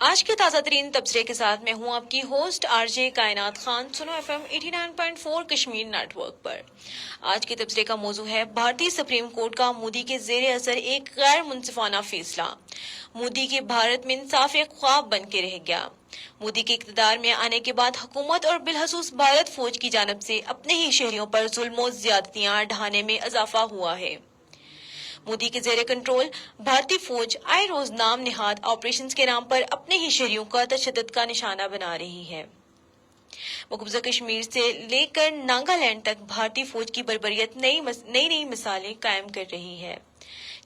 آج کے تازہ ترین تبصرے کے ساتھ میں ہوں آپ کی host R J Kainat Khan, سنو ایف ایم 89.4 کشمیر نیٹ ورک پر۔ آج کے تبصرے کا موضوع ہے بھارتی سپریم کورٹ کا مودی کے زیر اثر ایک غیر منصفانہ فیصلہ۔ مودی کے بھارت میں انصاف ایک خواب بن کے رہ گیا۔ مودی کے اقتدار میں آنے کے بعد حکومت اور بالخصوص بھارت فوج کی جانب سے اپنے ہی شہریوں پر ظلم و زیادتیاں ڈھانے میں اضافہ ہوا ہے۔ مودی کے زیر کنٹرول بھارتی فوج آئے روز نام نہاد آپریشنز کے نام پر اپنے ہی شہریوں کا تشدد کا نشانہ بنا رہی ہے۔ مقبوضہ کشمیر سے لے کر ناگالینڈ تک بھارتی فوج کی بربریت نئی مثالیں قائم کر رہی ہے۔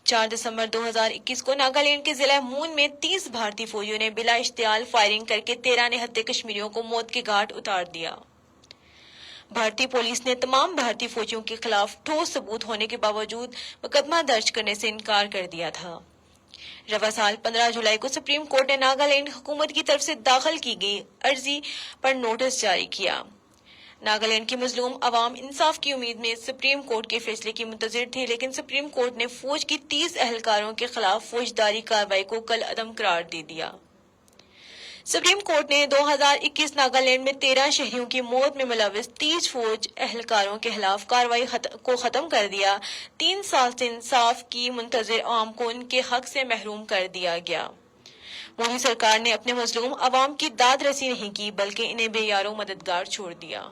4 دسمبر 2021 کو ناگالینڈ کے ضلع مون میں 30 بھارتی فوجیوں نے بلا اشتعال فائرنگ کر کے 13 نہتے کشمیریوں کو موت کے گھاٹ اتار دیا۔ بھارتی پولیس نے تمام بھارتی فوجیوں کے خلاف ٹھوس ثبوت ہونے کے باوجود مقدمہ درج کرنے سے انکار کر دیا تھا۔ رواں سال 15 جولائی کو سپریم کورٹ نے ناگالینڈ حکومت کی طرف سے داخل کی گئی عرضی پر نوٹس جاری کیا۔ ناگالینڈ کی مظلوم عوام انصاف کی امید میں سپریم کورٹ کے فیصلے کی منتظر تھے، لیکن سپریم کورٹ نے فوج کی 30 اہلکاروں کے خلاف فوجداری کارروائی کو کل عدم قرار دے دیا۔ سپریم کورٹ نے 2021 ناگالینڈ میں 13 شہریوں کی موت میں ملوث 30 فوج اہلکاروں کے خلاف کارروائی کو ختم کر دیا۔ 3 سال سے انصاف کی منتظر عوام کو ان کے حق سے محروم کر دیا گیا۔ مودی سرکار نے اپنے مظلوم عوام کی داد رسی نہیں کی، بلکہ انہیں بے یار و مددگار چھوڑ دیا۔